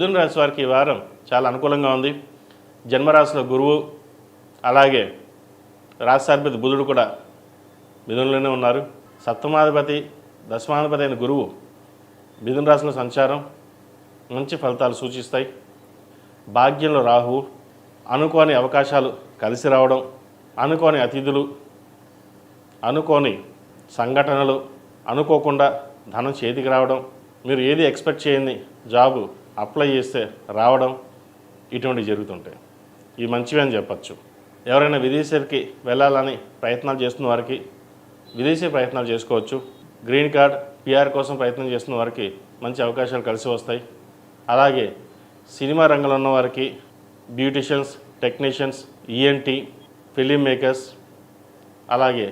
మిథున రాశి వారికి ఈ వారం చాలా అనుకూలంగా ఉంది. జన్మరాశిలో గురువు, అలాగే రాష్ట్రాధిపతి బుధుడు కూడా మిథునంలోనే ఉన్నారు. సప్తమాధిపతి, దశమాధిపతి అయిన గురువు మిథున రాశిలో సంచారం మంచి ఫలితాలు సూచిస్తాయి. భాగ్యంలో రాహువు, అనుకోని అవకాశాలు కలిసి రావడం, అనుకోని అతిథులు, అనుకోని సంఘటనలు, అనుకోకుండా ధనం చేతికి రావడం, మీరు ఏది ఎక్స్పెక్ట్ చేయని జాబు అప్లై చేస్తే రావడం, ఇటువంటివి జరుగుతుంటాయి. ఇవి మంచివి అని చెప్పచ్చు. ఎవరైనా విదేశీకి వెళ్ళాలని ప్రయత్నాలు చేస్తున్న వారికి విదేశీ ప్రయత్నాలు చేసుకోవచ్చు. గ్రీన్ కార్డ్, పిఆర్ కోసం ప్రయత్నం చేస్తున్న వారికి మంచి అవకాశాలు కలిసి వస్తాయి. అలాగే సినిమా రంగంలో ఉన్న వారికి, beauticians, technicians, ENT, film makers, అలాగే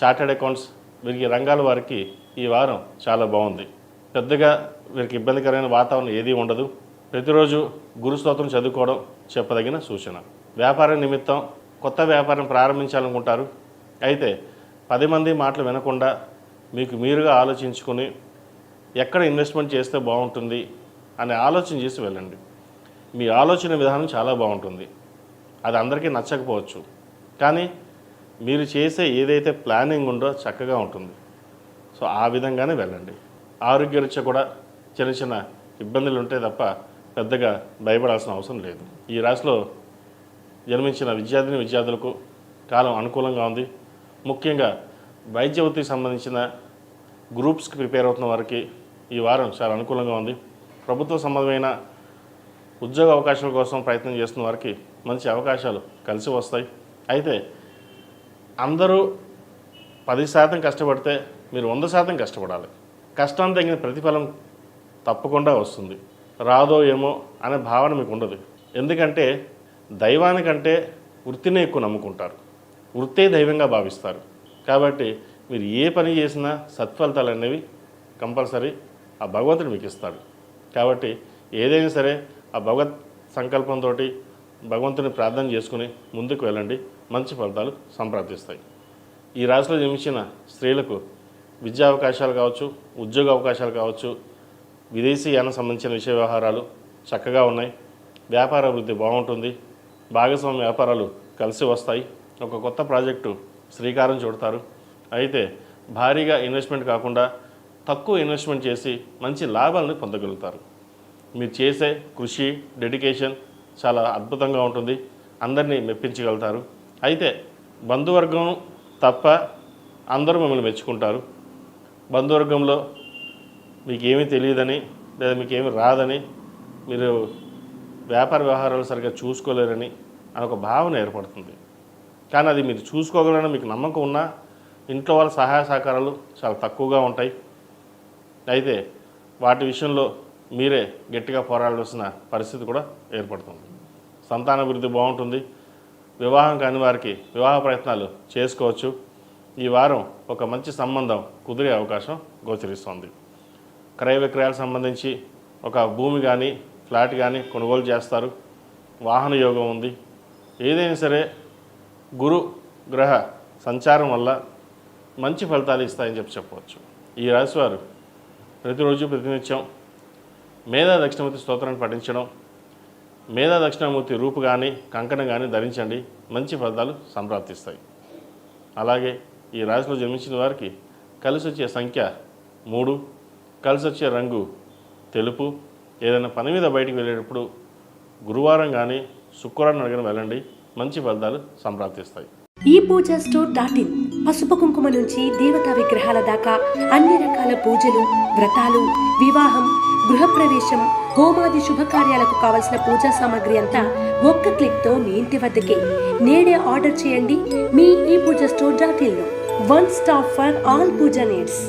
చార్టెడ్ అకౌంట్స్, వీరికి రంగాల వారికి ఈ వారం చాలా బాగుంది. పెద్దగా వీరికి ఇబ్బందికరమైన వాతావరణం ఏదీ ఉండదు. ప్రతిరోజు గురు స్తోత్రం చదువుకోవడం చెప్పదగిన సూచన. వ్యాపారం నిమిత్తం కొత్త వ్యాపారం ప్రారంభించాలనుకుంటారు. అయితే 10 మంది మాటలు వినకుండా మీకు మీరుగా ఆలోచించుకొని ఎక్కడ ఇన్వెస్ట్మెంట్ చేస్తే బాగుంటుంది అనే ఆలోచన చేసి వెళ్ళండి. మీ ఆలోచన విధానం చాలా బాగుంటుంది. అది అందరికీ నచ్చకపోవచ్చు, కానీ మీరు చేసే ఏదైతే ప్లానింగ్ ఉందో చక్కగా ఉంటుంది. సో ఆ విధంగానే వెళ్ళండి. ఆరోగ్యరీత్యా కూడా చిన్న చిన్న ఇబ్బందులు ఉంటాయి తప్ప పెద్దగా భయపడాల్సిన అవసరం లేదు. ఈ రాశిలో జన్మించిన విద్యార్థులకు కాలం అనుకూలంగా ఉంది. ముఖ్యంగా వైద్య వృత్తికి సంబంధించిన గ్రూప్స్కి ప్రిపేర్ అవుతున్న వారికి ఈ వారం చాలా అనుకూలంగా ఉంది. ప్రభుత్వ సంబంధమైన ఉద్యోగ అవకాశాల కోసం ప్రయత్నం చేస్తున్న వారికి మంచి అవకాశాలు కలిసి వస్తాయి. అయితే అందరూ 10% కష్టపడితే మీరు 100% కష్టపడాలి. కష్టం తగిన ప్రతిఫలం తప్పకుండా వస్తుంది. రాదో ఏమో అనే భావన మీకు ఉండదు. ఎందుకంటే దైవానికంటే వృత్తినే ఎక్కువ నమ్ముకుంటారు, వృత్తే దైవంగా భావిస్తారు. కాబట్టి మీరు ఏ పని చేసినా సత్ఫలితాలు అనేవి కంపల్సరీ ఆ భగవంతుడు మీకు ఇస్తాడు. కాబట్టి ఏదైనా సరే ఆ భగవత్ సంకల్పంతో భగవంతుని ప్రార్థన చేసుకుని ముందుకు వెళ్ళండి. మంచి ఫలితాలు సంప్రాప్తిస్తాయి. ఈ రాశిలో జన్మించిన స్త్రీలకు విద్యా అవకాశాలు కావచ్చు, ఉద్యోగ అవకాశాలు కావచ్చు, విదేశీయానికి సంబంధించిన విషయ వ్యవహారాలు చక్కగా ఉన్నాయి. వ్యాపార అభివృద్ధి బాగుంటుంది. భాగస్వామ్య వ్యాపారాలు కలిసి వస్తాయి. ఒక కొత్త ప్రాజెక్టు శ్రీకారం చుడతారు. అయితే భారీగా ఇన్వెస్ట్మెంట్ కాకుండా తక్కువ ఇన్వెస్ట్మెంట్ చేసి మంచి లాభాలను పొందగలుగుతారు. మీరు చేసే కృషి, డెడికేషన్ చాలా అద్భుతంగా ఉంటుంది. అందరినీ మెప్పించగలుగుతారు. అయితే బంధువర్గం తప్ప అందరూ మిమ్మల్ని మెచ్చుకుంటారు. బంధువర్గంలో మీకు ఏమీ తెలియదని లేదా మీకు ఏమీ రాదని, మీరు వ్యాపార వ్యవహారాలు సరిగ్గా చూసుకోలేరని అని ఒక భావన ఏర్పడుతుంది. కానీ అది మీరు చూసుకోగలరని మీకు నమ్మకం ఉన్నా ఇంట్లో వాళ్ళ సహాయ సహకారాలు చాలా తక్కువగా ఉంటాయి. అయితే వాటి విషయంలో మీరే గట్టిగా పోరాడాల్సిన పరిస్థితి కూడా ఏర్పడుతుంది. సంతానాభివృద్ధి బాగుంటుంది. వివాహం కాని వారికి వివాహ ప్రయత్నాలు చేసుకోవచ్చు. ఈ వారం ఒక మంచి సంబంధం కుదిరే అవకాశం గోచరిస్తోంది. క్రయ విక్రయాలకు సంబంధించి ఒక భూమి కానీ ఫ్లాట్ కానీ కొనుగోలు చేస్తారు. వాహన యోగం ఉంది. ఏదైనా సరే గురు గ్రహ సంచారం వల్ల మంచి ఫలితాలు ఇస్తాయని చెప్పవచ్చు. ఈ రాశివారు ప్రతిరోజు ప్రతినిత్యం మేధా దక్షిణామూర్తి స్తోత్రాన్ని పఠించడం, మేధా దక్షిణామూర్తి రూపు కానీ కంకణం కానీ ధరించండి. మంచి ఫలితాలు సంప్రాప్తిస్తాయి. అలాగే ఈ రాశిలో జన్మించిన వారికి కలిసి వచ్చే సంఖ్య 3, కలిసి వచ్చే రంగు తెలుపు. ఏదైనా పని మీద బయటికి వెళ్ళేటప్పుడు గురువారం కానీ శుక్రవారం అడిగిన వెళ్ళండి. మంచి ఫలితాలు సంప్రాప్తిస్తాయి. ఈ పూజా స్టోర్.in పసుపు కుంకుమ నుంచి దేవతా విగ్రహాల దాకా అన్ని రకాల పూజలు, వ్రతాలు, వివాహం, గృహప్రవేశం, హోమాది శుభకార్యాలకు కావలసిన పూజా సామాగ్రి అంతా ఒక్క క్లిక్తో మీ ఇంటి వద్దకే. నేడే ఆర్డర్ చేయండి మీ ఈ పూజా స్టోర్.in లో. One stop for all pooja needs.